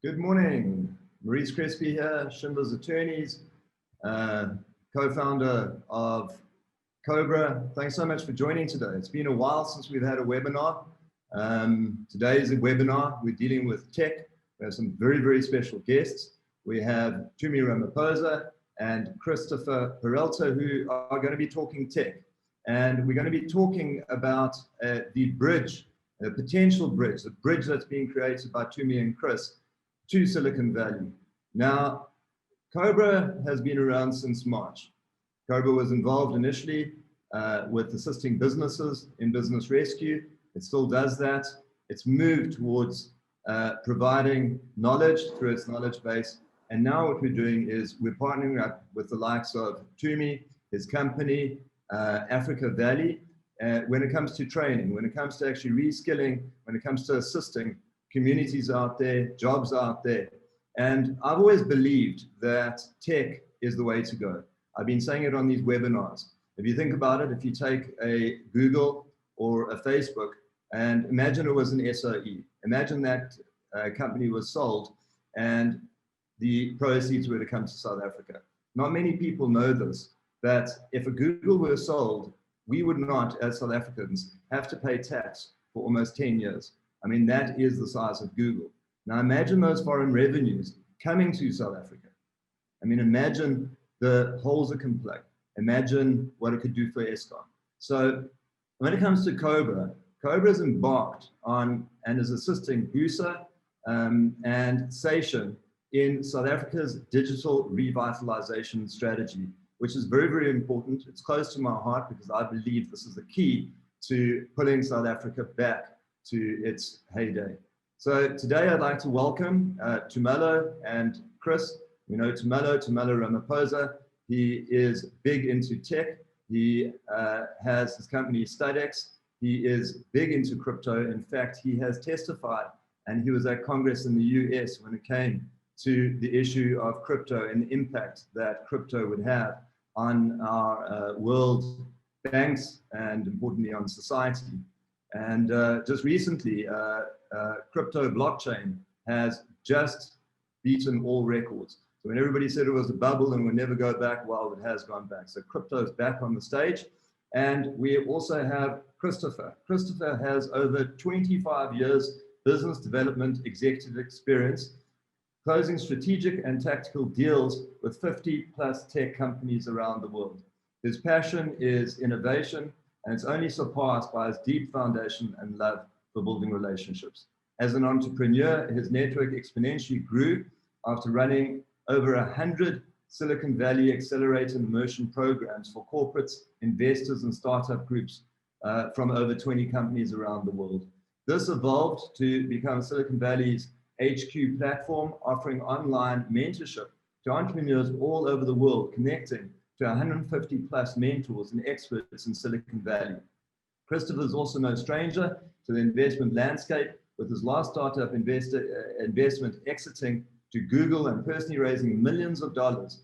Good morning. Maurice Crespi here, Schindler's Attorneys, co-founder of COBRA. Thanks so much for joining today. It's been a while since we've had a webinar. Today is a webinar. We're dealing with tech. We have some very, very special guests. We have Tumi Ramaphosa and Christopher Peralta, who are going to be talking tech. And we're going to be talking about the bridge, the potential bridge, the bridge that's being created by Tumi and Chris to Silicon Valley. Now, COBRA has been around since March. COBRA was involved initially with assisting businesses in business rescue. It still does that. It's moved towards providing knowledge through its knowledge base. And now what we're doing is we're partnering up with the likes of Tumi, his company, Africa Valley, when it comes to training, when it comes to actually reskilling, when it comes to assisting communities out there, jobs out there. And I've always believed that tech is the way to go. I've been saying it on these webinars. If you think about it, if you take a Google or a Facebook and imagine it was an SOE, imagine that company was sold and the proceeds were to come to South Africa. Not many people know this, that if a Google were sold, we would not, as South Africans, have to pay tax for almost 10 years. I mean, that is the size of Google. Now imagine those foreign revenues coming to South Africa. I mean, imagine the holes it can plug. Imagine what it could do for Eskom. So when it comes to COBRA, COBRA is embarked on and is assisting BUSA and Sation in South Africa's digital revitalization strategy, which is very, very important. It's close to my heart because I believe this is the key to pulling South Africa back to its heyday. So today I'd like to welcome Tumelo and Chris. You know Tumelo Ramaphosa. He is big into tech. He has his company Studex. He is big into crypto. In fact, he has testified and he was at Congress in the US when it came to the issue of crypto and the impact that crypto would have on our world banks and importantly on society. And just recently, crypto blockchain has just beaten all records. So when everybody said it was a bubble and would never go back, well, it has gone back. So crypto is back on the stage. And we also have Christopher. Christopher has over 25 years business development executive experience, closing strategic and tactical deals with 50 plus tech companies around the world. His passion is innovation, and it's only surpassed by his deep foundation and love for building relationships. As an entrepreneur, his network exponentially grew after running over 100 Silicon Valley accelerator and immersion programs for corporates, investors, and startup groups from over 20 companies around the world. This evolved to become Silicon Valley's HQ platform, offering online mentorship to entrepreneurs all over the world, connecting to 150 plus mentors and experts in Silicon Valley. Christopher is also no stranger to the investment landscape, with his last startup investment exiting to Google and personally raising millions of dollars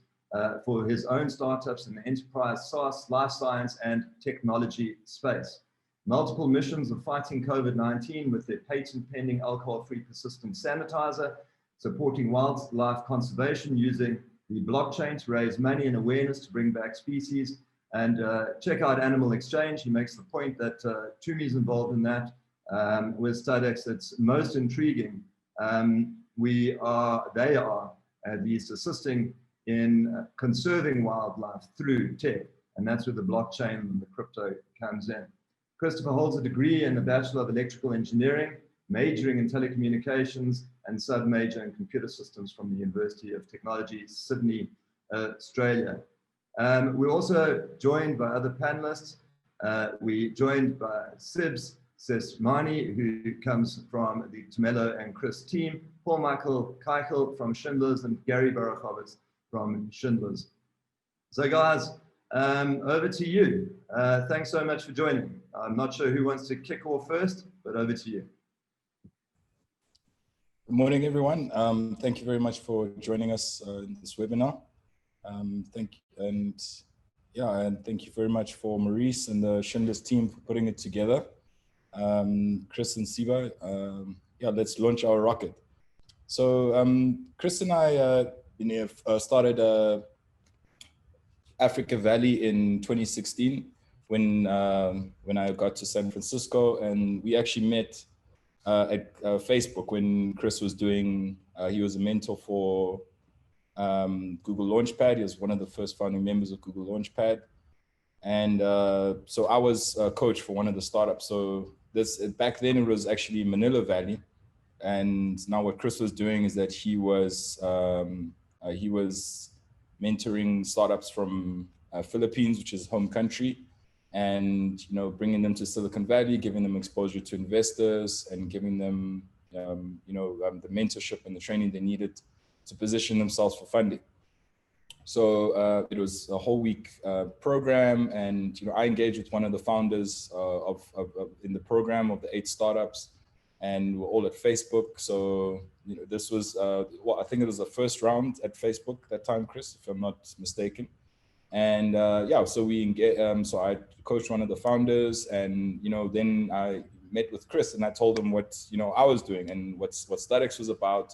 for his own startups in the enterprise, SaaS, life science, and technology space. Multiple missions of fighting COVID-19 with their patent-pending alcohol-free persistent sanitizer, supporting wildlife conservation using the blockchain to raise money and awareness to bring back species, and check out Animal Exchange. He makes the point that Tumi is involved in that with Studex. It's most intriguing. They are at least assisting in conserving wildlife through tech, and that's where the blockchain and the crypto comes in. Christopher holds a degree in a Bachelor of Electrical Engineering, majoring in telecommunications and sub-major in computer systems from the University of Technology, Sydney, Australia. We're also joined by other panelists. We're joined by Sesmani, who comes from the Tumelo and Chris team, Paul Michael Keichel from Schindler's, and Gary Barachovitz from Schindler's. So guys, over to you. Thanks so much for joining. I'm not sure who wants to kick off first, but over to you. Good morning, everyone. Thank you very much for joining us in this webinar. Thank you very much for Maurice and the Schindler's team for putting it together. Chris and Siba, let's launch our rocket. So Chris and I started Africa Valley in 2016 when I got to San Francisco, and we actually met at Facebook when Chris was doing. He was a mentor for Google Launchpad. He was one of the first founding members of Google Launchpad, and so I was a coach for one of the startups. So back then it was actually Manila Valley. And now what Chris was doing is that he was mentoring startups from Philippines, which is home country, and bringing them to Silicon Valley, giving them exposure to investors, and giving them the mentorship and the training they needed to position themselves for funding. So it was a whole week program, and I engaged with one of the founders in the program of the 8 startups. And we're all at Facebook. So, this was, I think it was the first round at Facebook that time, Chris, if I'm not mistaken. And yeah, so we engaged, so I coached one of the founders, and, then I met with Chris and I told him what, I was doing and what Statics was about.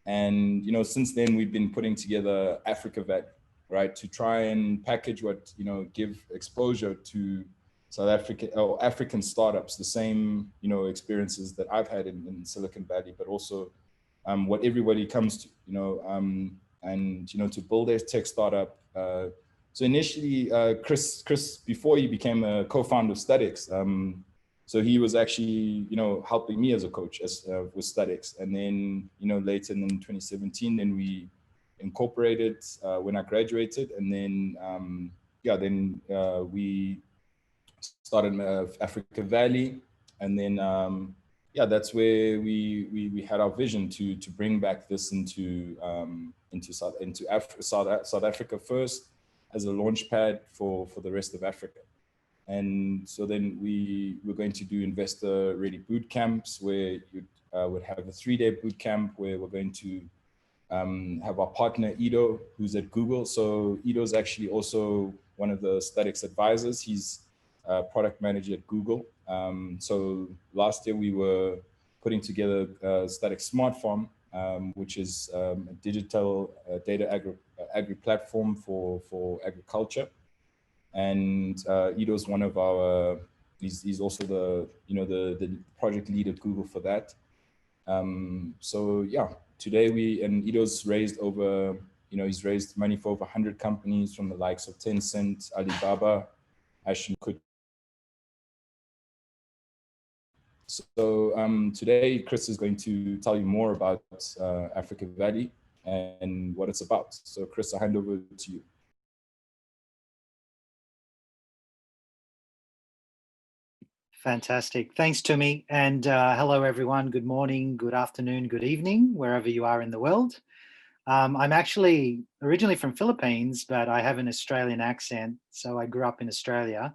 And, since then we've been putting together Africa Valley, right? To try and package what, give exposure to South Africa or African startups, the same experiences that I've had in Silicon Valley, but also what everybody comes to, and to build a tech startup. So initially, Chris, before he became a co-founder of Statics, so he was actually helping me as a coach with Statics, and then later in 2017, then we incorporated when I graduated, and then we started Africa Valley, and then that's where we had our vision to bring back this into South Africa first as a launch pad for the rest of Africa. And so then we were going to do investor ready boot camps where you would have a 3-day boot camp where we're going to have our partner Ido, who's at Google. So Ido is actually also one of the Statics advisors. He's product manager at Google. So last year we were putting together Statics Smart Farm, which is a digital data agri platform for agriculture. And Ido's one of our, he's also the project lead at Google for that. So yeah, today Ido's raised over, he's raised money for over 100 companies from the likes of Tencent, Alibaba, Ashton Kutcher. So today, Chris is going to tell you more about Africa Valley and what it's about. So Chris, I'll hand over to you. Fantastic. Thanks, Tumi. And hello, everyone. Good morning, good afternoon, good evening, wherever you are in the world. I'm actually originally from Philippines, but I have an Australian accent. So I grew up in Australia.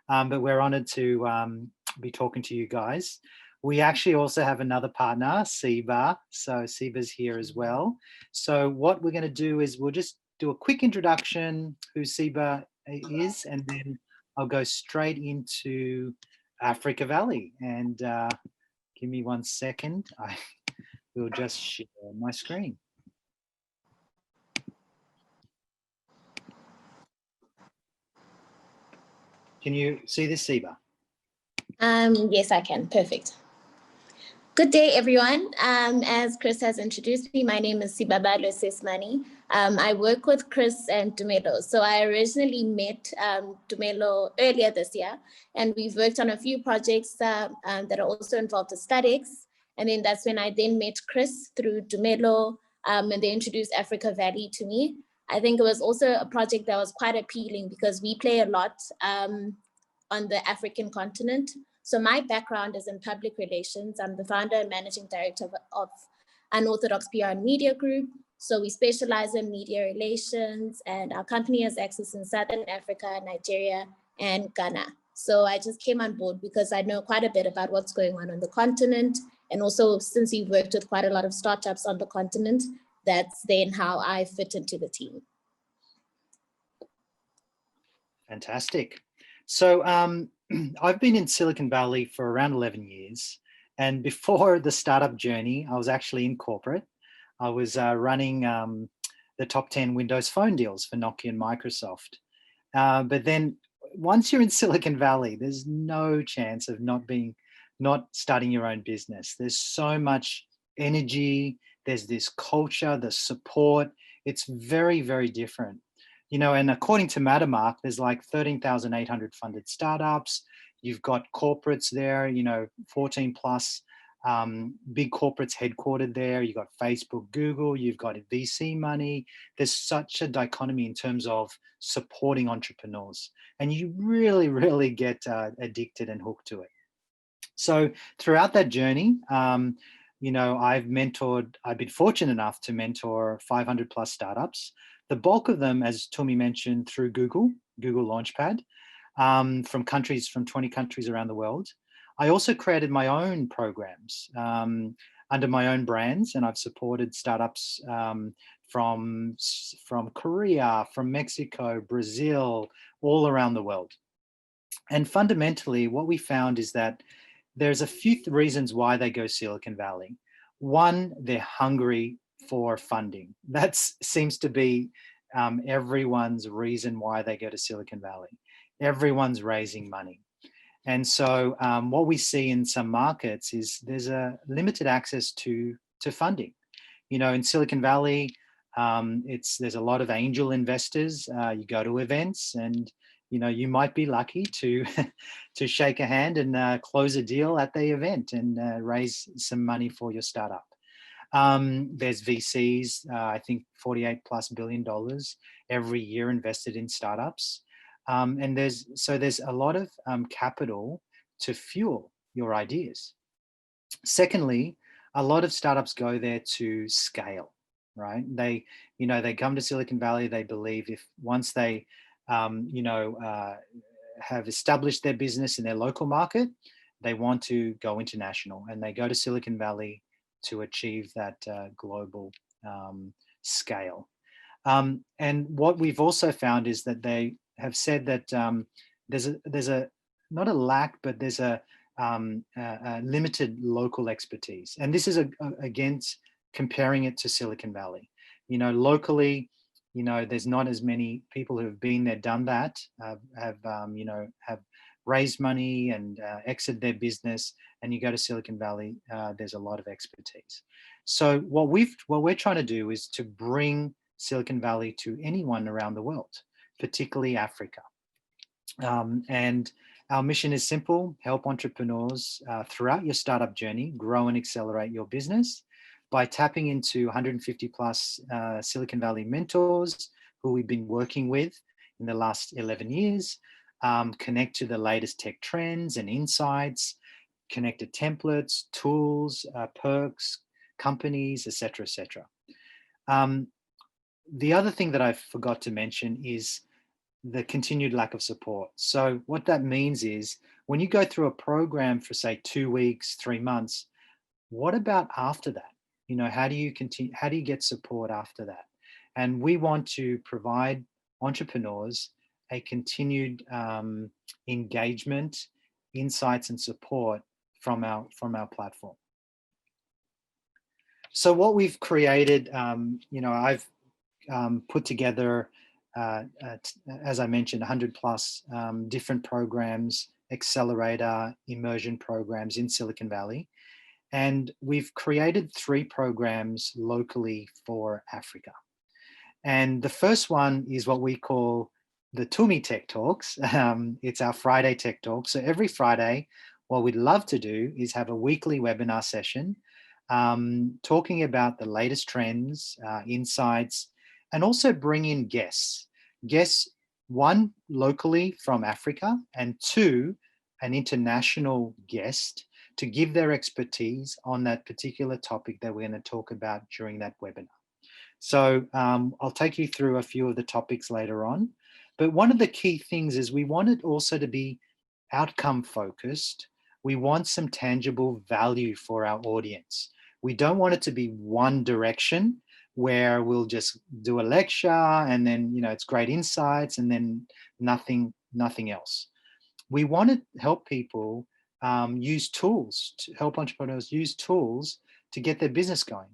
But we're honored to be talking to you guys. We actually also have another partner, Siba. So Siba's here as well. So what we're going to do is we'll just do a quick introduction who Siba is, and then I'll go straight into Africa Valley. And give me 1 second. I will just share my screen. Can you see this, Siba? Yes, I can. Perfect. Good day, everyone. As Chris has introduced me, my name is Sibabalwe Sesmani. I work with Chris and Tumelo. So I originally met Tumelo earlier this year, and we've worked on a few projects that are also involved in Statics. And then that's when I then met Chris through Tumelo, and they introduced Africa Valley to me. I think it was also a project that was quite appealing because we play a lot on the African continent. So my background is in public relations. I'm the founder and managing director of Unorthodox PR and Media Group. So we specialize in media relations, and our company has access in Southern Africa, Nigeria, and Ghana. So I just came on board because I know quite a bit about what's going on the continent. And also, since we've worked with quite a lot of startups on the continent, that's then how I fit into the team. Fantastic. So I've been in Silicon Valley for around 11 years. And before the startup journey, I was actually in corporate. I was running the top 10 Windows Phone deals for Nokia and Microsoft. But then once you're in Silicon Valley, there's no chance of not starting your own business. There's so much energy. There's this culture, the support. It's very, very different. You know, and according to Mattermark, there's like 13,800 funded startups. You've got corporates there, you know, 14 plus big corporates headquartered there. You've got Facebook, Google, you've got VC money. There's such a dichotomy in terms of supporting entrepreneurs. And you really, really get addicted and hooked to it. So throughout that journey, you know, I've been fortunate enough to mentor 500 plus startups. The bulk of them, as Tumi mentioned, through Google Launchpad, from 20 countries around the world. I also created my own programs under my own brands, and I've supported startups from Korea, from Mexico, Brazil, all around the world. And fundamentally, what we found is that there's a few reasons why they go Silicon Valley. One, they're hungry for funding. That seems to be everyone's reason why they go to Silicon Valley. Everyone's raising money. And so what we see in some markets is there's a limited access to funding. You know, in Silicon Valley, there's a lot of angel investors. You go to events and, you know, you might be lucky to to shake a hand and close a deal at the event and raise some money for your startup. There's VCs, I think $48+ billion every year invested in startups. And there's a lot of capital to fuel your ideas. Secondly, a lot of startups go there to scale, right? They come to Silicon Valley, they believe once they, have established their business in their local market, they want to go international, and they go to Silicon Valley to achieve that global scale. And what we've also found is that they have said that there's a not a lack, but there's a limited local expertise. And this is against comparing it to Silicon Valley. You know, locally, you know, there's not as many people who have been there, done that, have raised money and exited their business. And you go to Silicon Valley, there's a lot of expertise. So what we're trying to do is to bring Silicon Valley to anyone around the world, particularly Africa. And our mission is simple: help entrepreneurs throughout your startup journey grow and accelerate your business by tapping into 150 plus Silicon Valley mentors who we've been working with in the last 11 years, connect to the latest tech trends and insights, connect to templates, tools, perks, companies, etc., etc. The other thing that I forgot to mention is the continued lack of support. So what that means is when you go through a program for, say, 2 weeks, 3 months, what about after that? You know, how do you continue? How do you get support after that? And we want to provide entrepreneurs a continued engagement, insights, and support from our platform. So what we've created, I've put together, as I mentioned, 100 plus different programs, accelerator, immersion programs in Silicon Valley. And we've created 3 programs locally for Africa. And the first one is what we call the Tumi Tech Talks. It's our Friday Tech Talk. So every Friday, what we'd love to do is have a weekly webinar session talking about the latest trends, insights, and also bring in guests. Guests, 1, locally from Africa, and 2, an international guest to give their expertise on that particular topic that we're going to talk about during that webinar. So I'll take you through a few of the topics later on. But one of the key things is we want it also to be outcome focused. We want some tangible value for our audience. We don't want it to be one direction where we'll just do a lecture and then, you know, it's great insights and then nothing else. We want to help people use tools, to help entrepreneurs use tools to get their business going,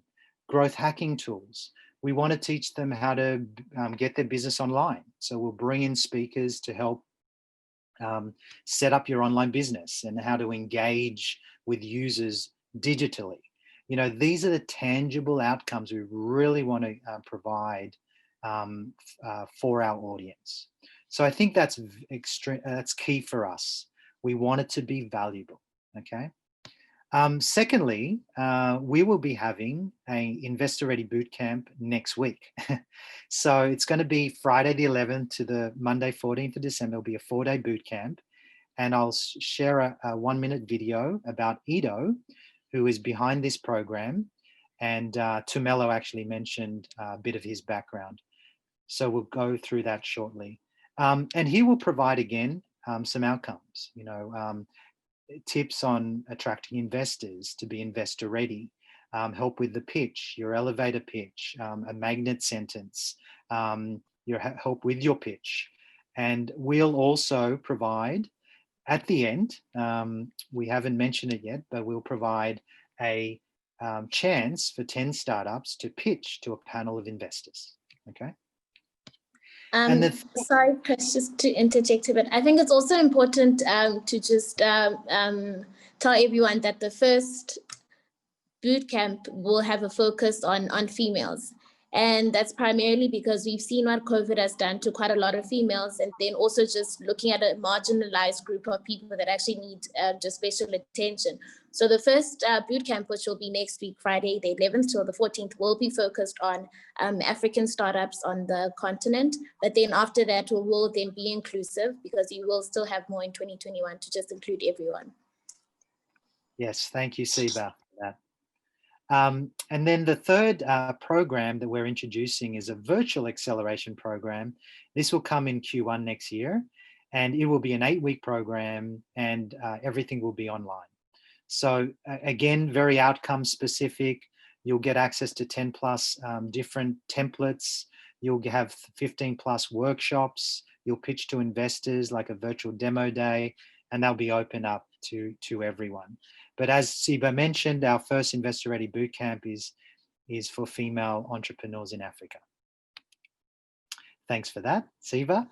growth hacking tools. We want to teach them how to get their business online. So we'll bring in speakers to help set up your online business and how to engage with users digitally. You know, these are the tangible outcomes we really want to provide for our audience. So I think that's key for us. We want it to be valuable, okay? Secondly, we will be having an Investor Ready Bootcamp next week. So it's going to be Friday the 11th to the Monday 14th of December. It'll be a 4-day bootcamp. And I'll share a 1-minute video about Ido, who is behind this program. And Tumelo actually mentioned a bit of his background. So we'll go through that shortly. And he will provide, again, some outcomes, you know, tips on attracting investors to be investor ready, help with the pitch, your elevator pitch, a magnet sentence, your help with your pitch. And we'll also provide at the end, we haven't mentioned it yet, but we'll provide a chance for 10 startups to pitch to a panel of investors, okay? Sorry, Chris, just to interject a bit. I think it's also important to just tell everyone that the first bootcamp will have a focus on females. And that's primarily because we've seen what COVID has done to quite a lot of females, and then also just looking at a marginalized group of people that actually need just special attention. So the first bootcamp, which will be next week, Friday, the 11th till the 14th, will be focused on African startups on the continent. But then after that, we will then be inclusive, because you will still have more in 2021 to just include everyone. Yes, thank you, Siba, for that. And then the third program that we're introducing is a virtual acceleration program. This will come in Q1 next year, and it will be an 8-week program, and everything will be online. So again, very outcome specific. You'll get access to 10 plus different templates. You'll have 15 plus workshops. You'll pitch to investors like a virtual demo day, and they'll be open up to everyone. But as Siba mentioned, our first Investor Ready Bootcamp is for female entrepreneurs in Africa. Thanks for that, Siba.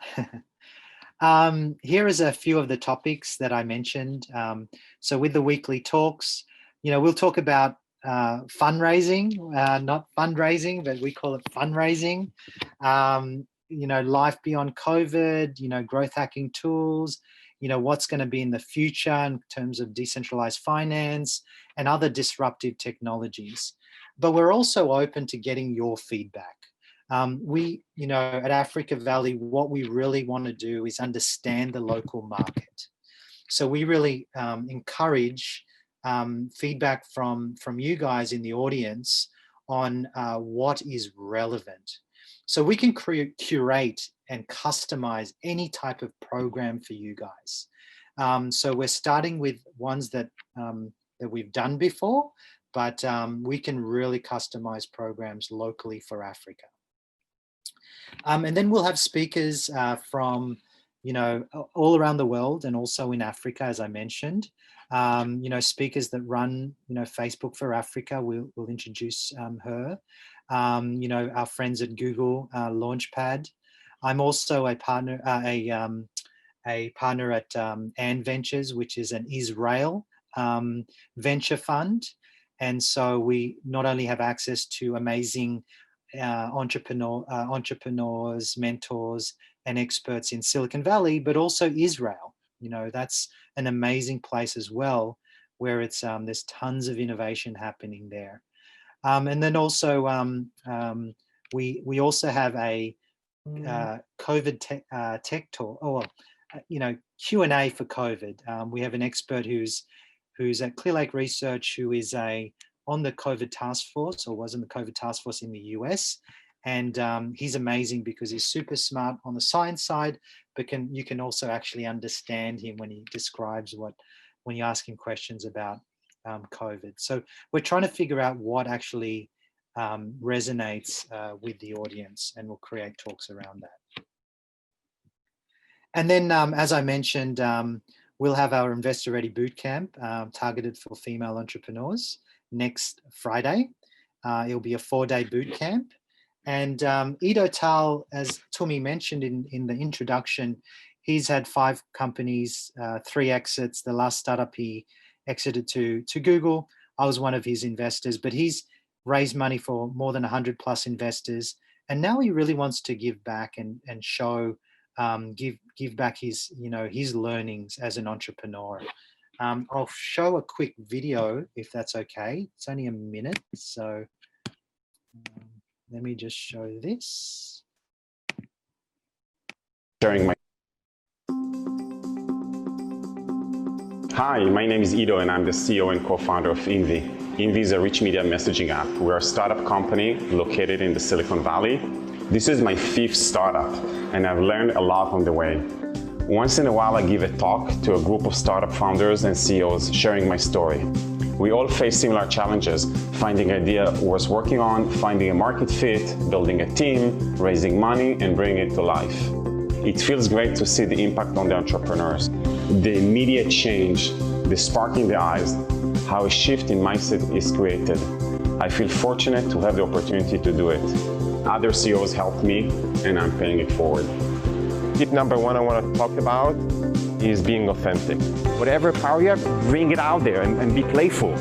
Here is a few of the topics that I mentioned. So with the weekly talks, you know, we'll talk about fundraising, not fundraising, but we call it fundraising. You know, life beyond COVID, you know, growth hacking tools, you know, what's going to be in the future in terms of decentralized finance and other disruptive technologies. But we're also open to getting your feedback. We, you know, at Africa Valley, what we really want to do is understand the local market. So we really encourage feedback from you guys in the audience on what is relevant. So we can curate and customize any type of program for you guys. So we're starting with ones that we've done before, but we can really customize programs locally for Africa. And then we'll have speakers from, you know, all around the world and also in Africa, as I mentioned. You know, speakers that run, you know, Facebook for Africa, we'll introduce her. You know, our friends at Google Launchpad. I'm also a partner, a partner at And Ventures, which is an Israel venture fund. And so we not only have access to amazing entrepreneurs, mentors, and experts in Silicon Valley, but also Israel. You know, that's an amazing place as well, where it's there's tons of innovation happening there. And then also we also have a COVID tech talk, you know, Q&A for COVID. We have an expert who's at Clear Lake Research, who is on the COVID task force, or was in the COVID task force in the US. And he's amazing because he's super smart on the science side, but you can also actually understand him when he describes when you ask him questions about COVID. So we're trying to figure out what actually resonates with the audience, and we'll create talks around that. And then, as I mentioned, we'll have our Investor Ready Bootcamp targeted for female entrepreneurs next Friday. It'll be a 4-day boot camp. And Ido Tal, as Tumi mentioned in the introduction, he's had 5 companies, 3 exits. The last startup he exited to Google. I was one of his investors, but he's raised money for more than 100 plus investors. And now he really wants to give back and show, give back his, his learnings as an entrepreneur. I'll show a quick video if that's okay. It's only a minute, so let me just show this. Hi, my name is Ido and I'm the CEO and co-founder of Invi. Invi is a rich media messaging app. We're a startup company located in the Silicon Valley. This is my 5th startup and I've learned a lot on the way. Once in a while, I give a talk to a group of startup founders and CEOs sharing my story. We all face similar challenges, finding an idea worth working on, finding a market fit, building a team, raising money, and bringing it to life. It feels great to see the impact on the entrepreneurs, the immediate change, the spark in the eyes, how a shift in mindset is created. I feel fortunate to have the opportunity to do it. Other CEOs helped me, and I'm paying it forward. Tip number 1 I want to talk about is being authentic. Whatever power you have, bring it out there and be playful.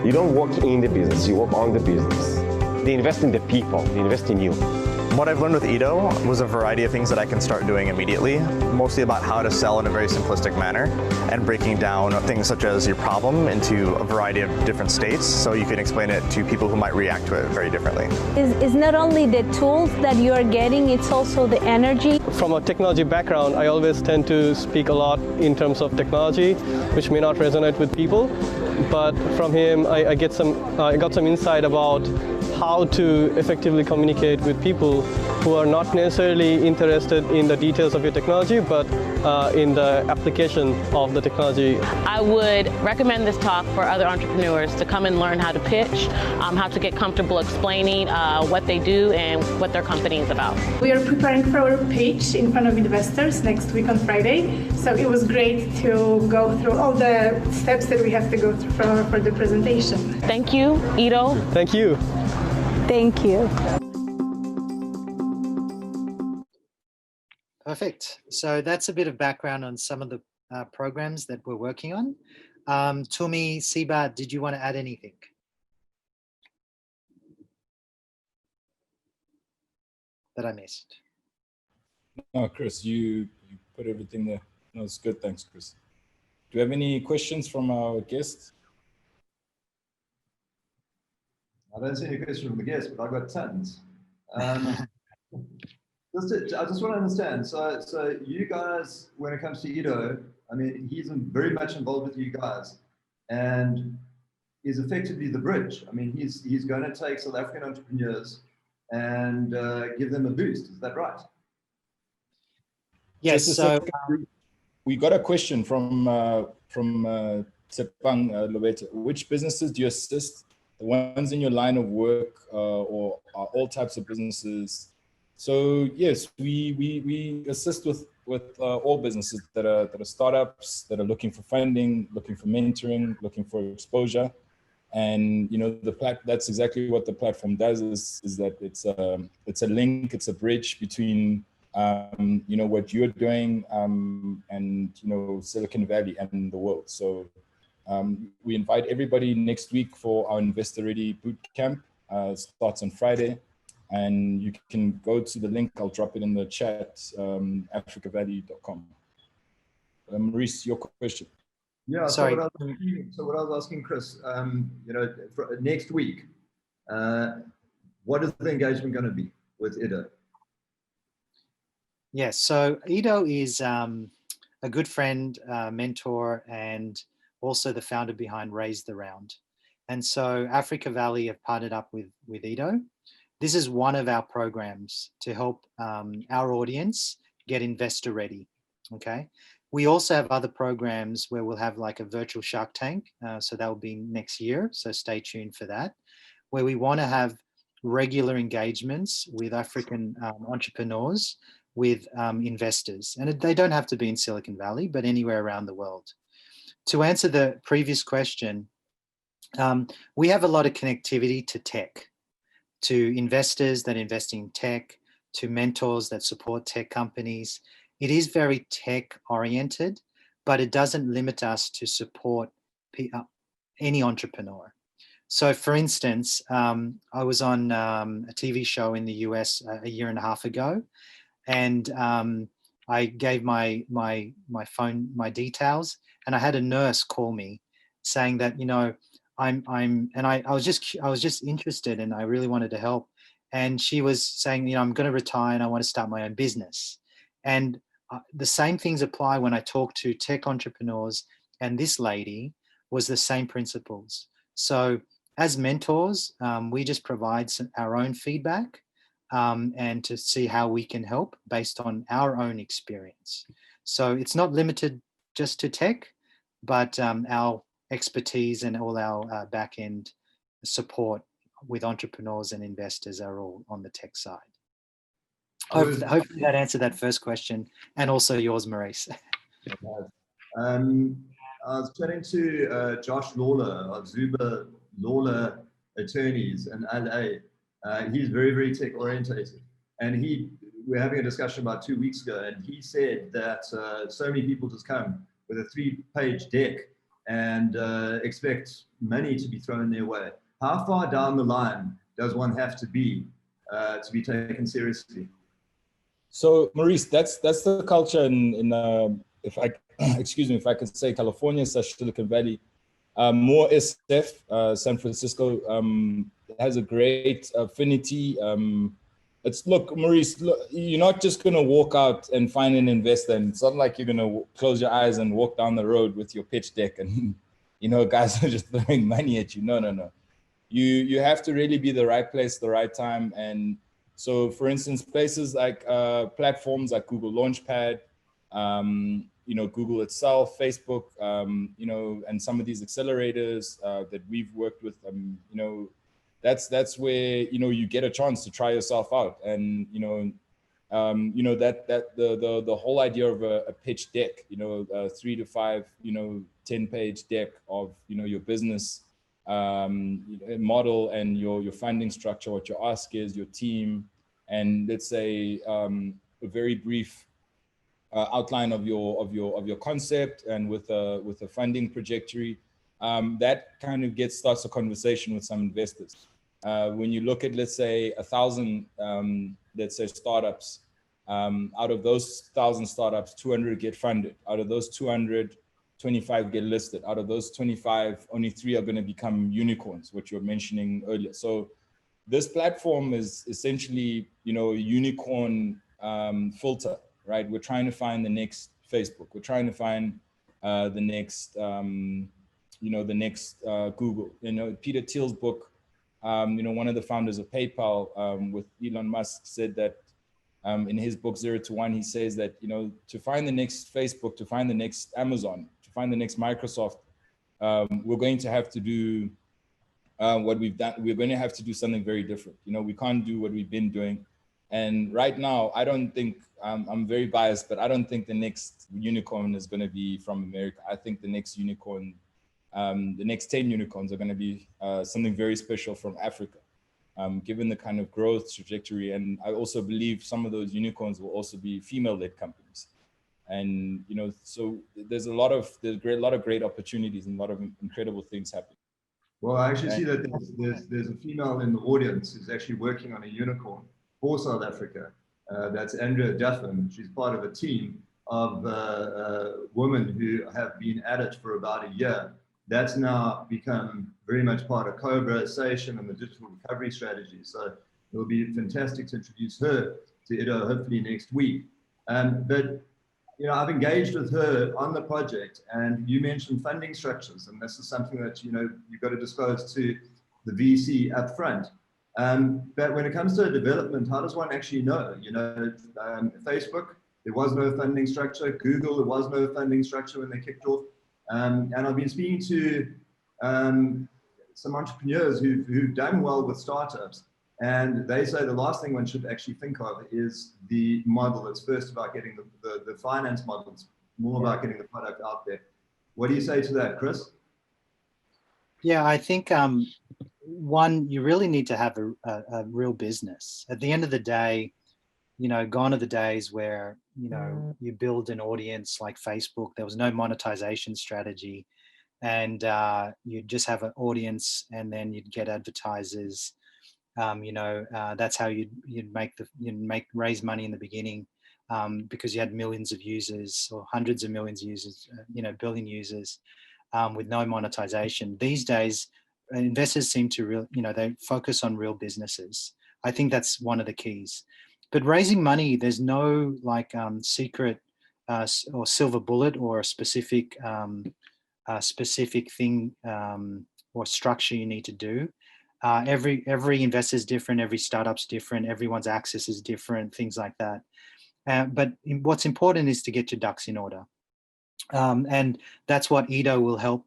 You don't work in the business, you work on the business. They invest in the people, they invest in you. What I've learned with Ido was a variety of things that I can start doing immediately, mostly about how to sell in a very simplistic manner and breaking down things such as your problem into a variety of different states so you can explain it to people who might react to it very differently. It's not only the tools that you are getting, it's also the energy. From a technology background, I always tend to speak a lot in terms of technology, which may not resonate with people. But from him, I got some insight about how to effectively communicate with people who are not necessarily interested in the details of your technology, but in the application of the technology. I would recommend this talk for other entrepreneurs to come and learn how to pitch, how to get comfortable explaining what they do and what their company is about. We are preparing for our pitch in front of investors next week on Friday, so it was great to go through all the steps that we have to go through for the presentation. Thank you, Ido. Thank you. Thank you. Perfect. So that's a bit of background on some of the programs that we're working on. Tumi, Siba, did you want to add anything? That I missed? No, Chris, you put everything there. No, it's good. Thanks, Chris. Do you have any questions from our guests? I don't see any questions from the guests, but I've got tons. I just want to understand. So you guys, when it comes to Ido, I mean, he's very much involved with you guys, and is effectively the bridge. I mean, he's going to take South African entrepreneurs and give them a boost. Is that right? Yes. So we got a question from Tsepang Lobeta. Which businesses do you assist? The ones in your line of work or are all types of businesses? So yes, we assist with all businesses that are startups that are looking for funding, looking for mentoring, looking for exposure, and that's exactly what the platform does. Is that it's a link, it's a bridge between what you're doing and Silicon Valley and the world. So. We invite everybody next week for our Investor Ready Boot Camp. Starts on Friday, and you can go to the link. I'll drop it in the chat, africavalley.com. Maurice, your question. Yeah, sorry. So what I was asking Chris, for next week, what is the engagement going to be with Ido? Yes, so Ido is a good friend, mentor, and also the founder behind Raise the Round. And so Africa Valley have partnered up with Ido. This is one of our programs to help our audience get investor ready, okay? We also have other programs where we'll have like a virtual Shark Tank. So that will be next year, so stay tuned for that, where we want to have regular engagements with African entrepreneurs, with investors. And they don't have to be in Silicon Valley, but anywhere around the world. To answer the previous question, we have a lot of connectivity to tech. to investors that invest in tech, to mentors that support tech companies. It is very tech oriented, but it doesn't limit us to support any entrepreneur. So for instance, I was on a TV show in the US a year and a half ago, and I gave my phone, my details, and I had a nurse call me saying that, you know, I was just interested and I really wanted to help. And she was saying, you know, I'm going to retire and I want to start my own business. And the same things apply when I talk to tech entrepreneurs, and this lady was the same principles. So as mentors, we just provide our own feedback and to see how we can help based on our own experience. So it's not limited just to tech, but our expertise and all our back-end support with entrepreneurs and investors are all on the tech side. Hopefully that answered that first question, and also yours, Maurice. I was chatting to Josh Lawler of Zuba Lawler Attorneys in LA. He's very, very tech orientated, and we're having a discussion about 2 weeks ago, and he said that so many people just come with a 3-page deck and expect money to be thrown their way. How far down the line does one have to be taken seriously? So Maurice, that's the culture in if I excuse me, if I could say California / Silicon Valley, more SF, San Francisco has a great affinity. Look, Maurice, you're not just going to walk out and find an investor, and it's not like you're going to close your eyes and walk down the road with your pitch deck and, you know, guys are just throwing money at you. No. You have to really be the right place, the right time. And so, for instance, places like platforms like Google Launchpad, you know, Google itself, Facebook, you know, and some of these accelerators that we've worked with, you know, that's where, you know, you get a chance to try yourself out. And, you know, that the whole idea of a pitch deck, you know, 3 to 5, you know, 10-page deck of, you know, your business model and your funding structure, what your ask is, your team, and let's say a very brief outline of your concept, and with a funding trajectory, that kind of starts a conversation with some investors. When you look at, let's say, 1,000 let's say startups, out of those 1,000 startups, 200 get funded. Out of those 200, 25 get listed. Out of those 25, only 3 are going to become unicorns, what you were mentioning earlier. So this platform is essentially, you know, a unicorn filter, right? We're trying to find the next Facebook. We're trying to find the next, you know, the next Google. You know, Peter Thiel's book, you know, one of the founders of PayPal with Elon Musk said that in his book 0 to 1, he says that, you know, to find the next Facebook, to find the next Amazon, to find the next Microsoft, we're going to have to do what we've done. We're going to have to do something very different. You know, we can't do what we've been doing. And right now, I don't think, I'm very biased, but I don't think the next unicorn is going to be from America. I think the next unicorn, the next 10 unicorns are going to be something very special from Africa, given the kind of growth trajectory. And I also believe some of those unicorns will also be female-led companies. And, you know, so there's a lot of great opportunities and a lot of incredible things happening. Well, I actually see that there's a female in the audience who's actually working on a unicorn for South Africa. That's Andrea Duffin. She's part of a team of women who have been at it for about a year. That's now become very much part of COBRA, Station, and the digital recovery strategy. So it'll be fantastic to introduce her to Ido hopefully next week. But you know, I've engaged with her on the project, and you mentioned funding structures, and this is something that, you know, you've got to disclose to the VC up front. But when it comes to development, how does one actually know? You know, Facebook, there was no funding structure. Google, there was no funding structure when they kicked off. And I've been speaking to some entrepreneurs who've done well with startups, and they say the last thing one should actually think of is the model. It's first about getting the finance model. It's more about getting the product out there. What do you say to that, Chris? Yeah, I think one, you really need to have a real business. At the end of the day, you know, gone are the days where, you know, you build an audience like Facebook. There was no monetization strategy, and you'd just have an audience, and then you'd get advertisers. That's how you'd raise money in the beginning, because you had millions of users or hundreds of millions of users, billion users, with no monetization. These days, investors seem to they focus on real businesses. I think that's one of the keys. But raising money, there's no secret or silver bullet or a specific thing or structure you need to do. Every investor is different, every startup's different, everyone's access is different, things like that. But what's important is to get your ducks in order. And that's what Edo will help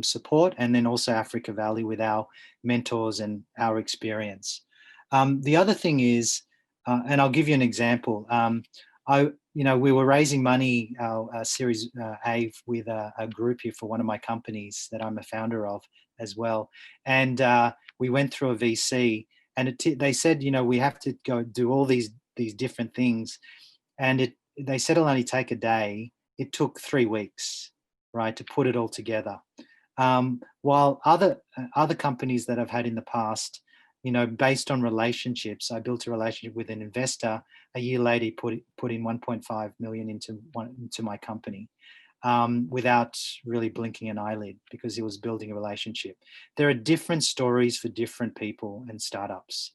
support, and then also Africa Valley with our mentors and our experience. The other thing is, and I'll give you an example. We were raising money, our Series A, with a group here for one of my companies that I'm a founder of as well. And we went through a VC, and they said, we have to go do all these different things. And they said it'll only take a day. It took 3 weeks, right, to put it all together. While other companies that I've had in the past, based on relationships, I built a relationship with an investor. A year later, he put in 1.5 million into my company, without really blinking an eyelid, because he was building a relationship. There are different stories for different people and startups.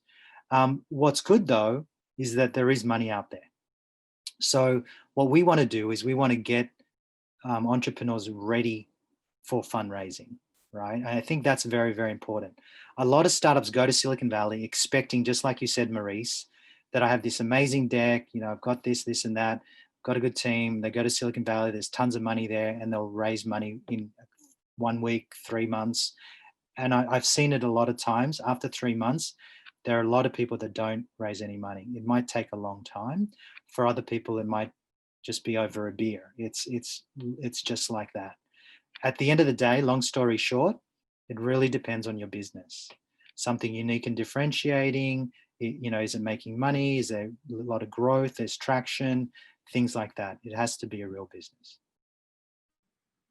What's good though is that there is money out there. So what we want to do is we want to get entrepreneurs ready for fundraising, right? And I think that's very, very important. A lot of startups go to Silicon Valley expecting, just like you said, Maurice, that I have this amazing deck, I've got this and that, got a good team. They go to Silicon Valley, there's tons of money there, and they'll raise money in 1 week, 3 months. And I've seen it a lot of times. After 3 months, there are a lot of people that don't raise any money. It might take a long time. For other people, it might just be over a beer. It's just like that. At the end of the day, long story short, it really depends on your business. Something unique and differentiating, is it making money? Is there a lot of growth? There's traction, things like that. It has to be a real business.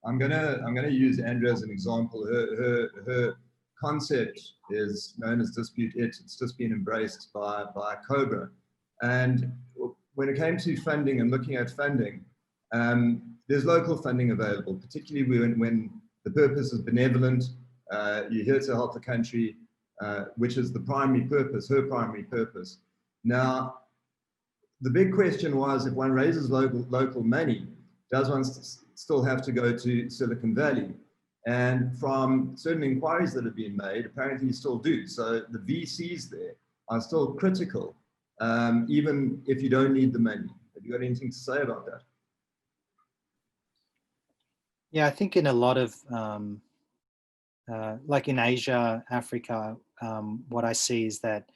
I'm gonna use Andrea as an example. Her concept is known as Dispute It. It's just been embraced by COBRA. And when it came to funding and looking at funding, there's local funding available, particularly when the purpose is benevolent. You're here to help the country, which is the primary purpose, her primary purpose. Now, the big question was, if one raises local money, does one still have to go to Silicon Valley? And from certain inquiries that have been made, apparently you still do. So the VCs there are still critical, even if you don't need the money. Have you got anything to say about that? Yeah, I think in a lot of, like in Asia, Africa, what I see is that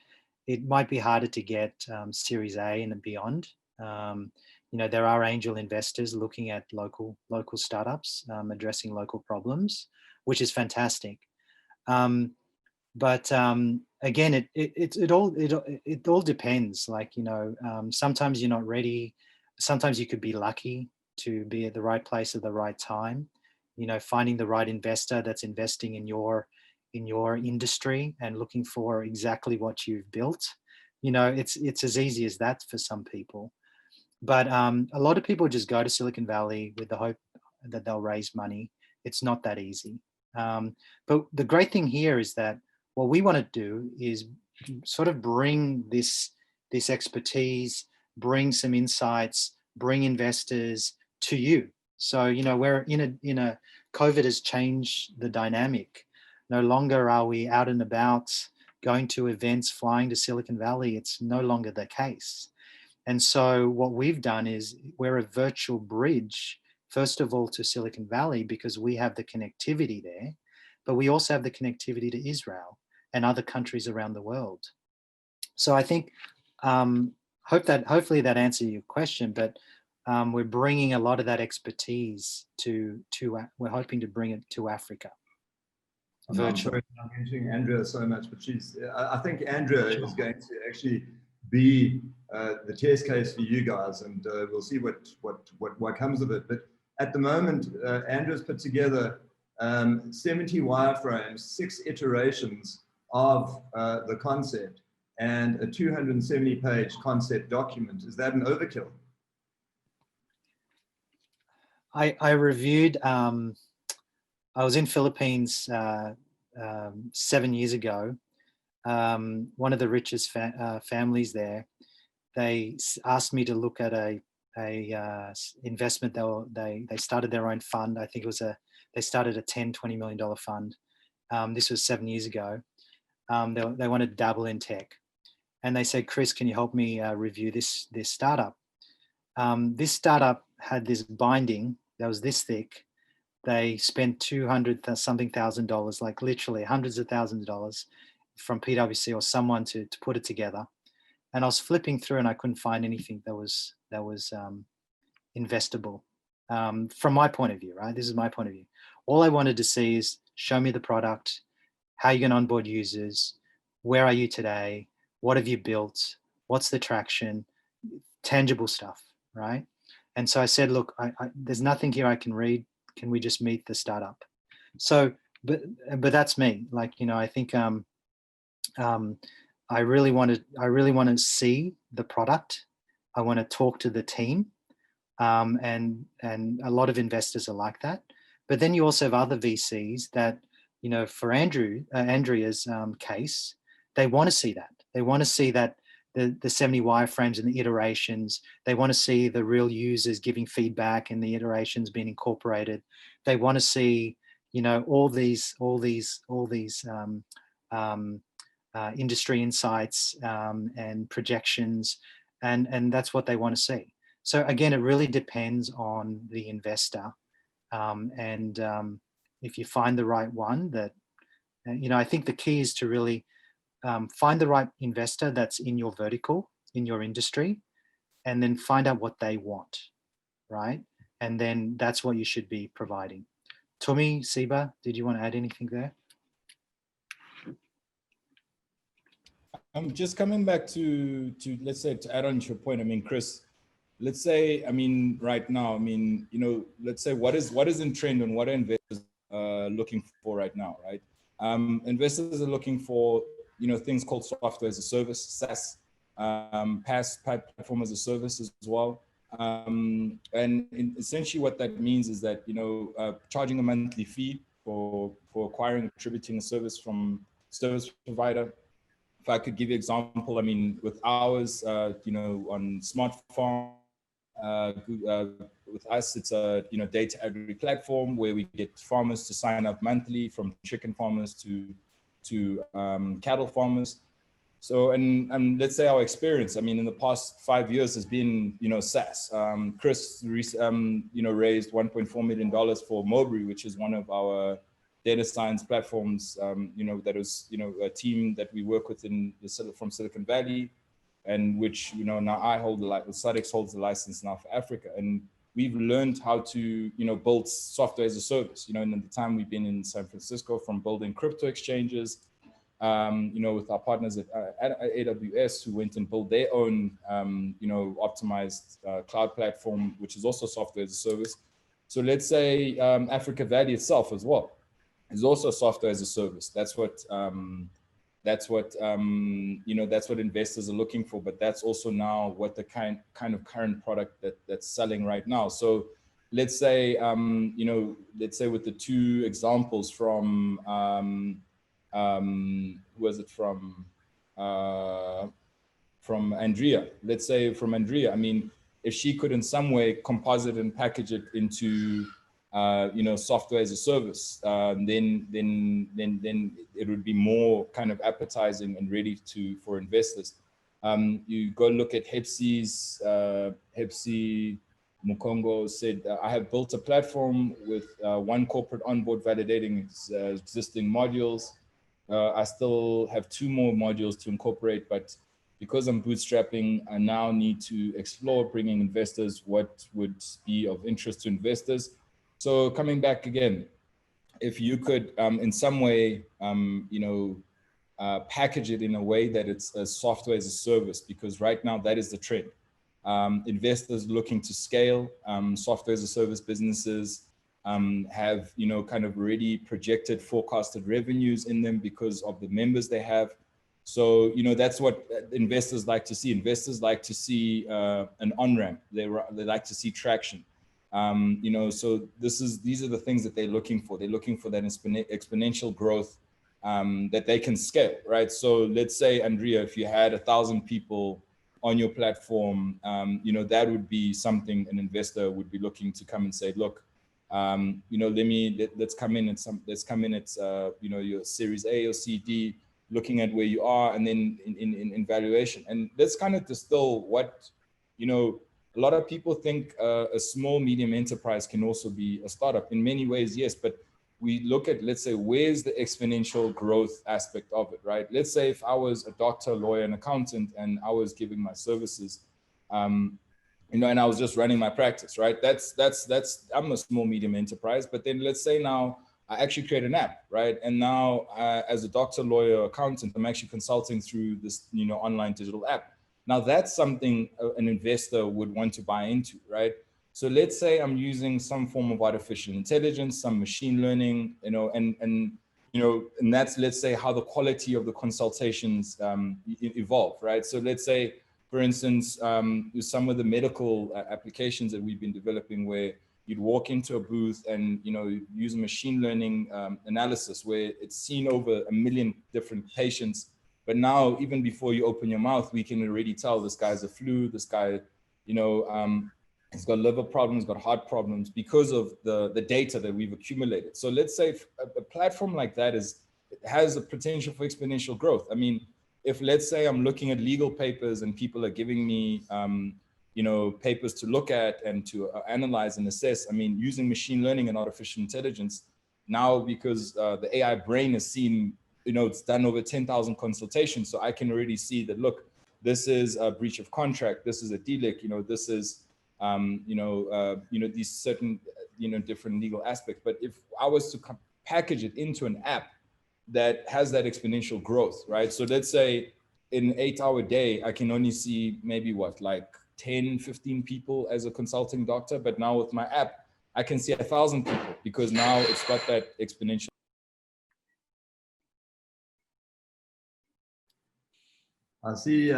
it might be harder to get Series A and beyond. There are angel investors looking at local startups, addressing local problems, which is fantastic. But again, it all depends. Like, sometimes you're not ready. Sometimes you could be lucky to be at the right place at the right time. Finding the right investor that's investing in your industry and looking for exactly what you've built. It's as easy as that for some people. But a lot of people just go to Silicon Valley with the hope that they'll raise money. It's not that easy. But the great thing here is that what we want to do is sort of bring this expertise, bring some insights, bring investors to you. So, we're in a COVID has changed the dynamic. No longer are we out and about going to events, flying to Silicon Valley. It's no longer the case. And so what we've done is we're a virtual bridge, first of all, to Silicon Valley, because we have the connectivity there, but we also have the connectivity to Israel and other countries around the world. So I think, hopefully that answers your question, but we're bringing a lot of that expertise we're hoping to bring it to Africa. virtual. I'm sorry I'm mentioning Andrea so much, but I think Andrea is going to actually be the test case for you guys, and we'll see what comes of it. But at the moment, Andrea's put together 70 wireframes, 6 iterations of the concept, and a 270-page concept document. Is that an overkill? I reviewed, I was in Philippines 7 years ago. One of the richest families there, they asked me to look at a investment. They started their own fund. I think it was they started a $10-20 million fund. This was 7 years ago. They wanted to dabble in tech, and they said, "Chris, can you help me review this startup?" This startup had this binding that was this thick. They spent $200,000, like literally hundreds of thousands of dollars, from PwC or someone to put it together. And I was flipping through and I couldn't find anything that was investable from my point of view, right? This is my point of view. All I wanted to see is show me the product, how you're going to onboard users, where are you today, what have you built, what's the traction, tangible stuff, right? And so I said, look, there's nothing here I can read. Can we just meet the startup? So, but that's me. Like, you know, I think I really want to see the product. I want to talk to the team, and a lot of investors are like that. But then you also have other VCs that, you know, for Andrea's case, they want to see that. They want to see that the 70 wireframes and the iterations. They want to see the real users giving feedback and the iterations being incorporated. They want to see, you know, all these industry insights and projections, and that's what they want to see. So again, it really depends on the investor, and if you find the right one, that, you know, I think the key is to really find the right investor that's in your vertical, in your industry, and then find out what they want, right? And then that's what you should be providing. Tumi, Siba, did you want to add anything there? Just coming back to let's say, to add on to your point, I mean, Chris, let's say, I mean, right now, I mean, you know, let's say what is in trend and what are investors looking for right now, right? Investors are looking for, you know, things called software as a service, SaaS, PaaS, platform as a service as well. And essentially what that means is that, you know, charging a monthly fee for acquiring, attributing a service from service provider. If I could give you an example, I mean, with ours, you know, on Smart Farm, with us, it's a, you know, data agri platform where we get farmers to sign up monthly, from chicken farmers to cattle farmers. So, and let's say our experience, I mean, in the past 5 years has been, you know, SaaS. Chris, you know, raised $1.4 million for Mowbray, which is one of our data science platforms, you know, that is, you know, a team that we work with from Silicon Valley, and which, you know, now I hold the license, Sadex holds the license now for Africa. And we've learned how to, you know, build software as a service, you know, in the time we've been in San Francisco, from building crypto exchanges, you know, with our partners at AWS, who went and built their own, you know, optimized cloud platform, which is also software as a service. So let's say Africa Valley itself as well is also software as a service. That's what you know, that's what investors are looking for. But that's also now what the kind of current product that's selling right now. So let's say, you know, let's say with the two examples from who was it from Andrea? Let's say from Andrea. I mean, if she could in some way composite and package it into you know, software as a service, then it would be more kind of appetizing and ready for investors. You go look at Hepsi's, Hepsi Mukongo said, I have built a platform with one corporate onboard validating existing modules. I still have 2 more modules to incorporate, but because I'm bootstrapping, I now need to explore bringing investors what would be of interest to investors. So coming back again, if you could in some way, package it in a way that it's a software as a service, because right now that is the trend. Investors looking to scale, software as a service businesses have, kind of already projected forecasted revenues in them because of the members they have. So, that's what investors like to see. Investors like to see an on-ramp. They like to see traction. So these are the things that they're looking for. They're looking for that exponential growth that they can scale, right? So let's say, Andrea, if you had 1,000 people on your platform, that would be something an investor would be looking to come and say, look, let's come in at your Series A or C, D, looking at where you are, and then in valuation. And that's kind of distill what, a lot of people think a small, medium enterprise can also be a startup. In many ways, yes, but we look at, let's say, where's the exponential growth aspect of it, right? Let's say if I was a doctor, lawyer, and accountant, and I was giving my services, and I was just running my practice, right? I'm a small, medium enterprise. But then let's say now I actually create an app, right? And now as a doctor, lawyer, accountant, I'm actually consulting through this, online digital app. Now that's something an investor would want to buy into, right? So let's say I'm using some form of artificial intelligence, some machine learning, and that's, let's say, how the quality of the consultations evolve, right? So let's say, for instance, some of the medical applications that we've been developing, where you'd walk into a booth and use a machine learning analysis where it's seen over 1 million different patients. But now, even before you open your mouth, we can already tell this guy's a flu, this guy, he's got liver problems, got heart problems, because of the data that we've accumulated. So let's say a platform like that has a potential for exponential growth. I mean, if let's say I'm looking at legal papers and people are giving me, papers to look at and to analyze and assess, I mean, using machine learning and artificial intelligence now, because the AI brain has seen, it's done over 10,000 consultations. So I can already see that, look, this is a breach of contract. This is a delict, this is, these certain, different legal aspects. But if I was to package it into an app that has that exponential growth, right? So let's say in an 8-hour day, I can only see maybe 10, 15 people as a consulting doctor. But now with my app, I can see 1,000 people, because now it's got that exponential. I see,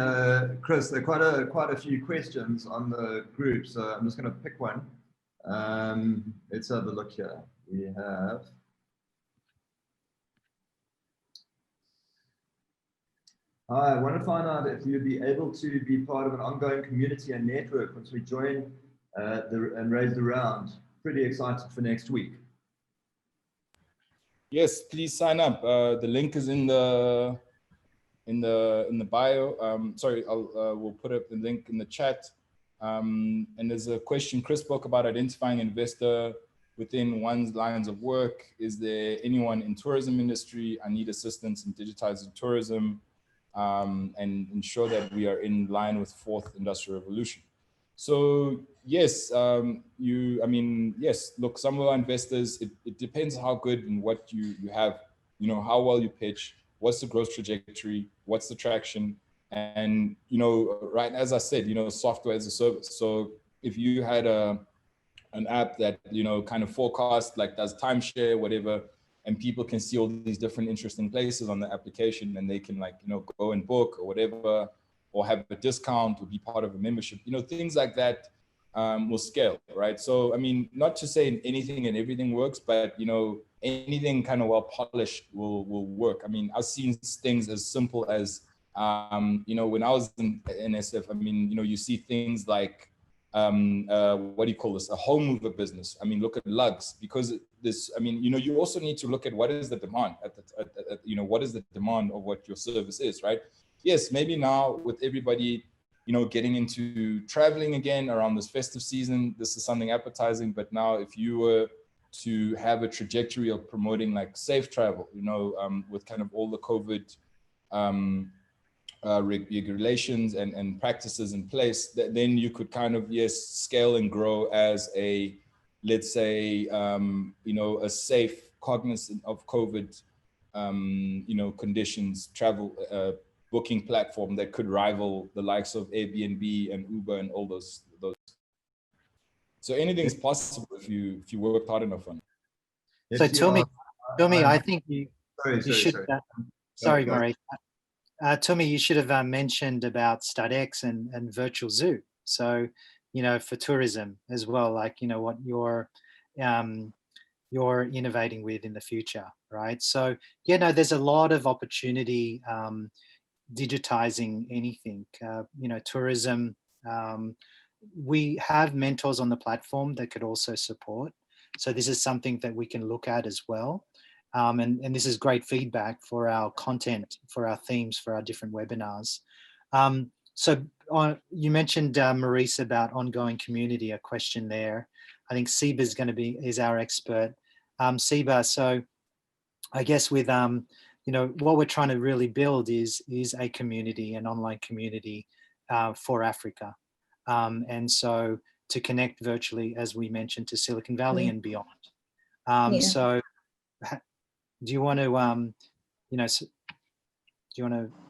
Chris, there are quite a few questions on the group, so I'm just going to pick one. Let's have a look here. We have. I want to find out if you'd be able to be part of an ongoing community and network once we join and raise the round. Pretty excited for next week. Yes, please sign up. The link is in the bio. Sorry, we'll put up the link in the chat. And there's a question Chris spoke about, identifying investor within one's lines of work. Is there anyone in tourism industry? I need assistance in digitizing tourism and ensure that we are in line with 4th industrial revolution. So yes, yes, look, some of our investors, it depends how good and what you have, how well you pitch, what's the growth trajectory, what's the traction, and, right, as I said, software as a service. So if you had an app that, kind of forecast, like does timeshare, whatever, and people can see all these different interesting places on the application, and they can go and book or whatever, or have a discount or be part of a membership, things like that will scale, right? So, I mean, not to say anything and everything works, but, anything kind of well polished will work. I mean, I've seen things as simple as, when I was in NSF, I mean, you see things like, what do you call this? A home mover business. I mean, look at lugs, because this, I mean, you also need to look at what is the demand what is the demand of what your service is, right? Yes, maybe now with everybody, getting into traveling again around this festive season, this is something appetizing. But now if you were to have a trajectory of promoting like safe travel, with kind of all the COVID regulations and practices in place, then you could kind of, yes, scale and grow as a, let's say, a safe cognizant of COVID, conditions, travel booking platform that could rival the likes of Airbnb and Uber and all those. So anything's possible if you work hard enough on it. So Tumi, I think you should. Sorry, Maurice. Tumi, you should have mentioned about StudX and Virtual Zoo. So, for tourism as well, like, what you're innovating with in the future, right? So, there's a lot of opportunity digitizing anything, tourism. We have mentors on the platform that could also support. So this is something that we can look at as well. And this is great feedback for our content, for our themes, for our different webinars. You mentioned, Maurice, about ongoing community, a question there. I think Siba is our expert. Siba, so I guess with, what we're trying to really build is a community, an online community for Africa. And so to connect virtually, as we mentioned, to Silicon Valley and beyond. So do you want to,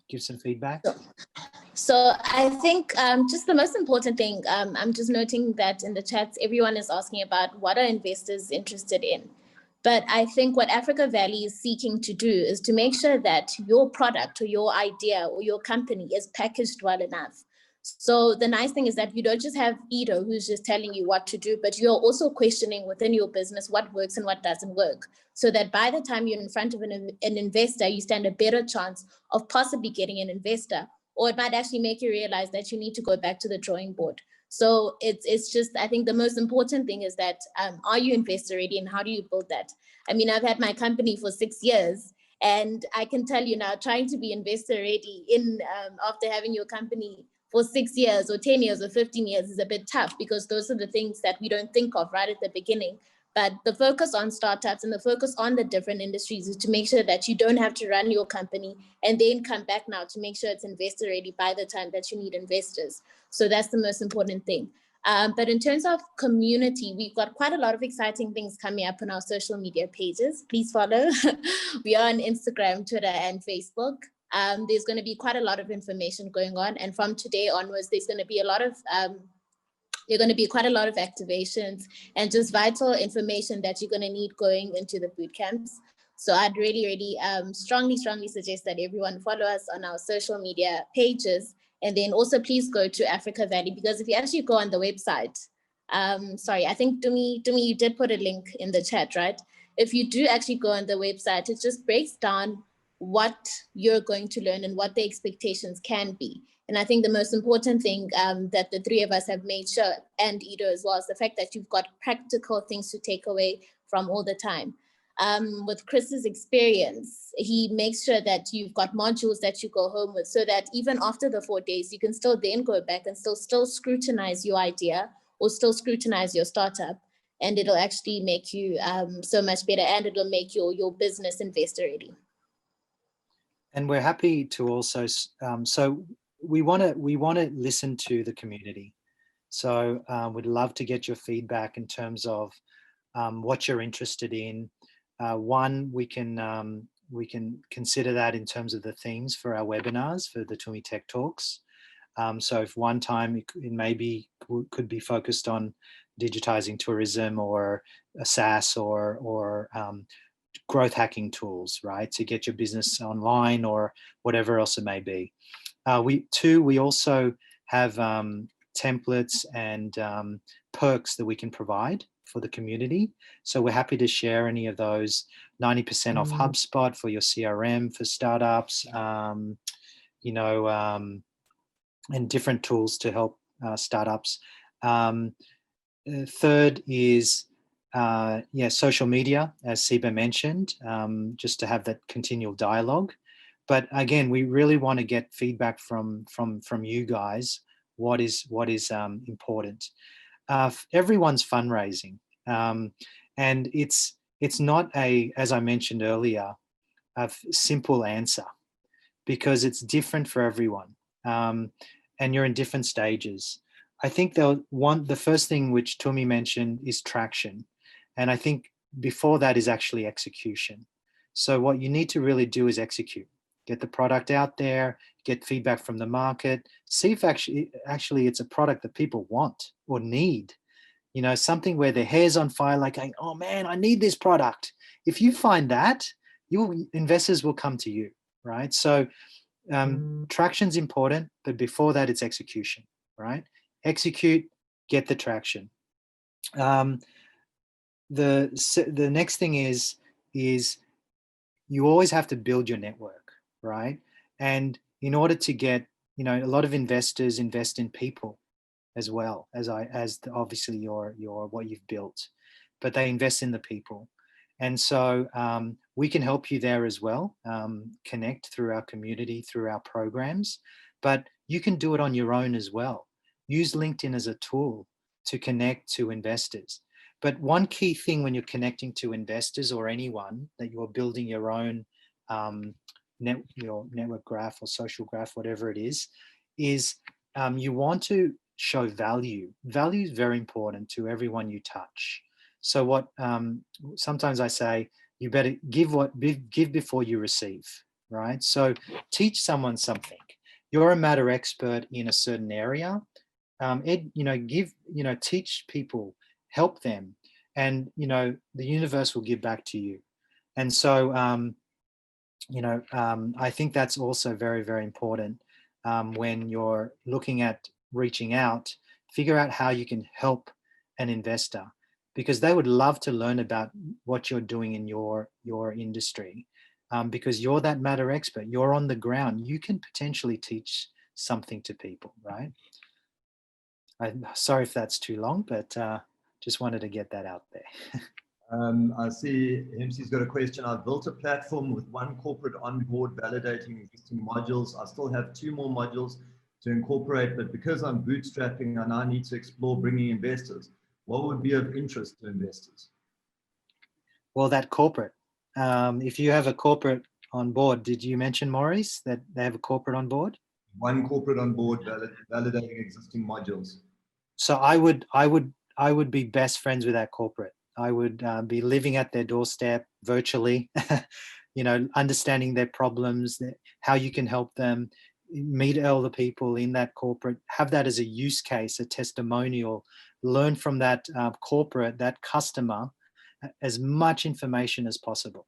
give some feedback? So I think just the most important thing, I'm just noting that in the chats, everyone is asking about what are investors interested in. But I think what Africa Valley is seeking to do is to make sure that your product or your idea or your company is packaged well enough. So the nice thing is that you don't just have Ido who's just telling you what to do, but you're also questioning within your business what works and what doesn't work. So that by the time you're in front of an investor, you stand a better chance of possibly getting an investor, or it might actually make you realize that you need to go back to the drawing board. So it's just, I think the most important thing is that, are you investor ready and how do you build that? I mean, I've had my company for 6 years and I can tell you now, trying to be investor ready after having your company for 6 years or 10 years or 15 years is a bit tough, because those are the things that we don't think of right at the beginning. But the focus on startups and the focus on the different industries is to make sure that you don't have to run your company and then come back now to make sure it's investor ready by the time that you need investors. So that's the most important thing. But in terms of community, we've got quite a lot of exciting things coming up on our social media pages. Please follow. We are on Instagram, Twitter, and Facebook. There's going to be quite a lot of information going on, and from today onwards, there's going to be quite a lot of activations and just vital information that you're going to need going into the boot camps. So I'd really strongly suggest that everyone follow us on our social media pages, and then also please go to Africa Valley, because if you actually go on the website, sorry, I think Tumi, you did put a link in the chat, right? If you do actually go on the website, it just breaks down what you're going to learn and what the expectations can be. And I think the most important thing that the three of us have made sure, and Ido as well, is the fact that you've got practical things to take away from all the time. With Chris's experience, he makes sure that you've got modules that you go home with, so that even after the 4 days, you can still then go back and still scrutinize your idea or still scrutinize your startup. And it'll actually make you so much better, and it'll make your business investor ready. And we're happy to also, so we want to listen to the community. So we'd love to get your feedback in terms of what you're interested in. One, we can consider that in terms of the themes for our webinars for the Tumi Tech Talks. So if one time it could be focused on digitizing tourism, or a SaaS, or growth hacking tools, right, to get your business online, or whatever else it may be. We also have templates and perks that we can provide for the community. So we're happy to share any of those. 90% off HubSpot for your CRM for startups, and different tools to help startups. Third is social media, as Siba mentioned, just to have that continual dialogue. But again, we really want to get feedback from you guys. What is important? Everyone's fundraising, and it's not as I mentioned earlier, a simple answer, because it's different for everyone, and you're in different stages. I think the first thing which Tumi mentioned is traction. And I think before that is actually execution. So what you need to really do is execute. Get the product out there, get feedback from the market, see if actually it's a product that people want or need. You know, something where their hair's on fire, like going, oh man, I need this product. If you find that, your investors will come to you, right? So traction's important, but before that, it's execution, right? Execute, get the traction. The next thing is you always have to build your network, right? And in order to get, you know, a lot of investors invest in people as well as obviously your what you've built, but they invest in the people. And so we can help you there as well, connect through our community, through our programs, but you can do it on your own as well. Use LinkedIn as a tool to connect to investors. But one key thing when you're connecting to investors or anyone that you're building your own your network graph or social graph, whatever it is you want to show value. Value is very important to everyone you touch. So what sometimes I say, you better give before you receive, right? So teach someone something. You're a matter expert in a certain area. Teach people, help them, and the universe will give back to you. And so I think that's also very, very important when you're looking at reaching out. Figure out how you can help an investor, because they would love to learn about what you're doing in your industry, because you're that matter expert. You're on the ground. You can potentially teach something to people, right? I'm sorry if that's too long, but just wanted to get that out there. I see MC's got a question. I've built a platform with one corporate on board validating existing modules. I still have 2 more modules to incorporate, but because I'm bootstrapping, I now need to explore bringing investors. What would be of interest to investors? Well, that corporate. If you have a corporate on board, did you mention, Maurice, that they have a corporate on board? One corporate on board validating existing modules. So I would be best friends with that corporate. I would be living at their doorstep virtually, understanding their problems, how you can help them, meet all the people in that corporate, have that as a use case, a testimonial, learn from that corporate, that customer, as much information as possible,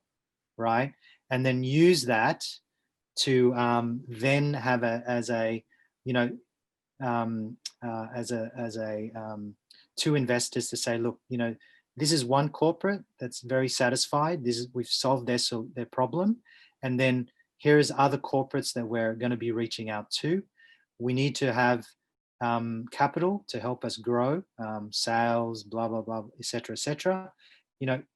right? And then use that to then have to investors to say, look, this is one corporate that's very satisfied. We've solved their problem, and then here's other corporates that we're going to be reaching out to. We need to have capital to help us grow, sales, blah blah blah, etc., etc.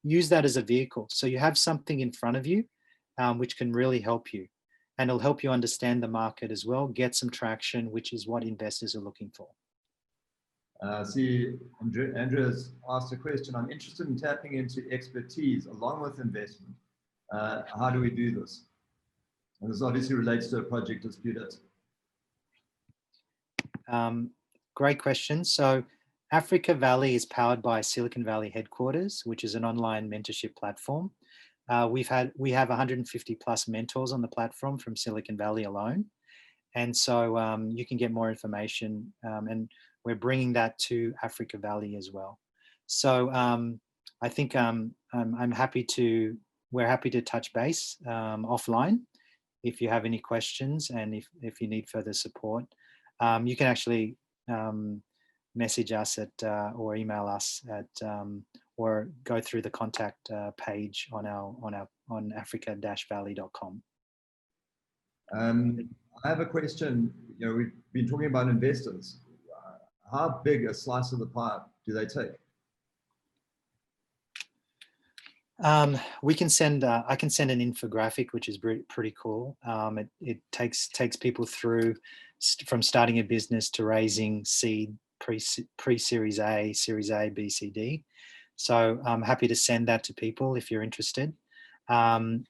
Use that as a vehicle, so you have something in front of you, which can really help you, and it'll help you understand the market as well, get some traction, which is what investors are looking for. See, Andrea's asked a question. I'm interested in tapping into expertise along with investment. How do we do this? And this obviously relates to a project dispute. Great question. So Africa Valley is powered by Silicon Valley Headquarters, which is an online mentorship platform. We have 150 plus mentors on the platform from Silicon Valley alone. And so you can get more information, and we're bringing that to Africa Valley as well. So I think we're happy to touch base offline if you have any questions, and if you need further support. You can actually message us or email us or go through the contact page on africa-valley.com. I have a question. We've been talking about investors. How big a slice of the pie do they take? We can send. I can send an infographic, which is pretty cool. It takes people through from starting a business to raising seed, pre-Series A, Series A, B, C, D. So I'm happy to send that to people if you're interested. My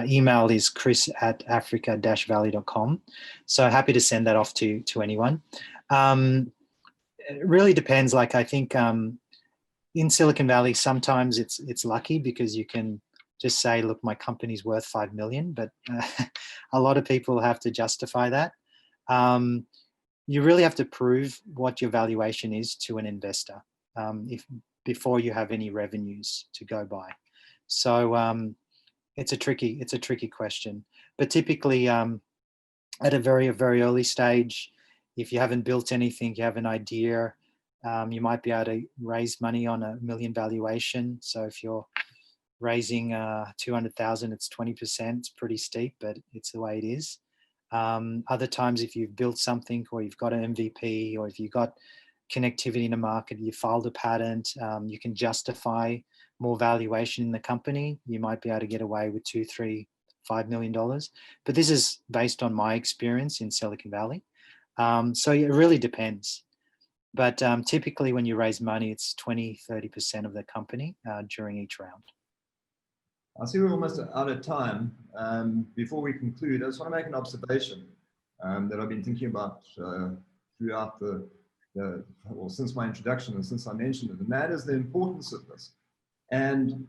email is chris@africa-valley.com. So happy to send that off to anyone. It really depends. Like, I think in Silicon Valley, sometimes it's lucky because you can just say, look, my company's worth 5 million, but a lot of people have to justify that. You really have to prove what your valuation is to an investor before you have any revenues to go by. So it's a tricky question. But typically, at a very early stage, if you haven't built anything, you have an idea, you might be able to raise money on $1 million valuation. So if you're raising 200,000, it's 20%. It's pretty steep, but it's the way it is. Other times, if you've built something or you've got an MVP or if you've got connectivity in the market, you filed a patent, you can justify more valuation in the company. You might be able to get away with $2, $3, $5 million. But this is based on my experience in Silicon Valley. So it really depends. But typically when you raise money, it's 20, 30% of the company during each round. I see we're almost out of time. Before we conclude, I just want to make an observation that I've been thinking about throughout well, since my introduction and since I mentioned it, and that is the importance of this. And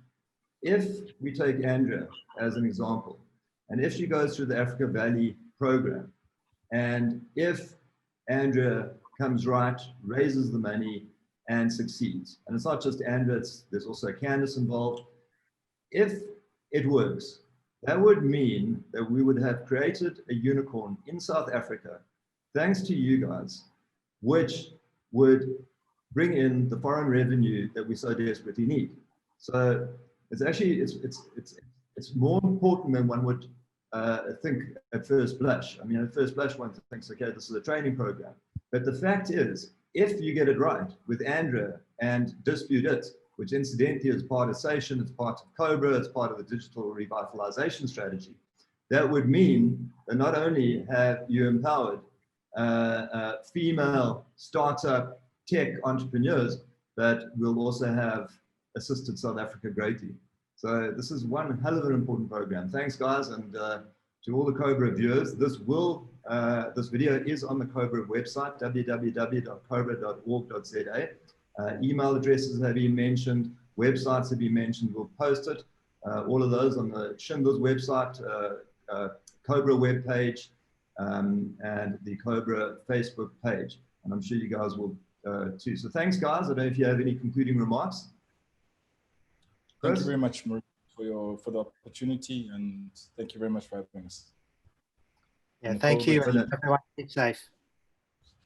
if we take Andrea as an example, and if she goes through the Africa Valley program, and if Andrea comes right, raises the money, and succeeds, and it's not just Andrea, there's also Candace involved. If it works, that would mean that we would have created a unicorn in South Africa, thanks to you guys, which would bring in the foreign revenue that we so desperately need. So it's actually, it's more important than one would think at first blush. I mean, at first blush, one thinks, okay, this is a training program. But the fact is, if you get it right with Andrea and Dispute It, which incidentally is part of Session, it's part of COBRA, it's part of the digital revitalization strategy, that would mean that not only have you empowered female startup tech entrepreneurs, but we'll also have assisted South Africa greatly. So this is one hell of an important program. Thanks, guys, and to all the COBRA viewers, this video is on the COBRA website, www.cobra.org.za. Email addresses have been mentioned, websites have been mentioned, we'll post it. All of those on the Schindler's website, COBRA webpage, and the COBRA Facebook page. And I'm sure you guys will too. So thanks, guys. I don't know if you have any concluding remarks. Thank you very much, Maurice, for the opportunity, and thank you very much for having us. Yeah, thank you. Everyone, keep safe.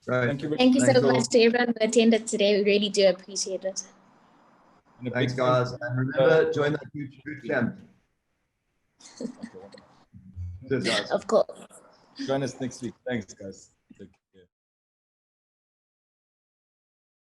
Right. Thank you so much to everyone who attended today. We really do appreciate it. Thanks, guys. And remember, join the boot camp. Of course. Join us next week. Thanks, guys.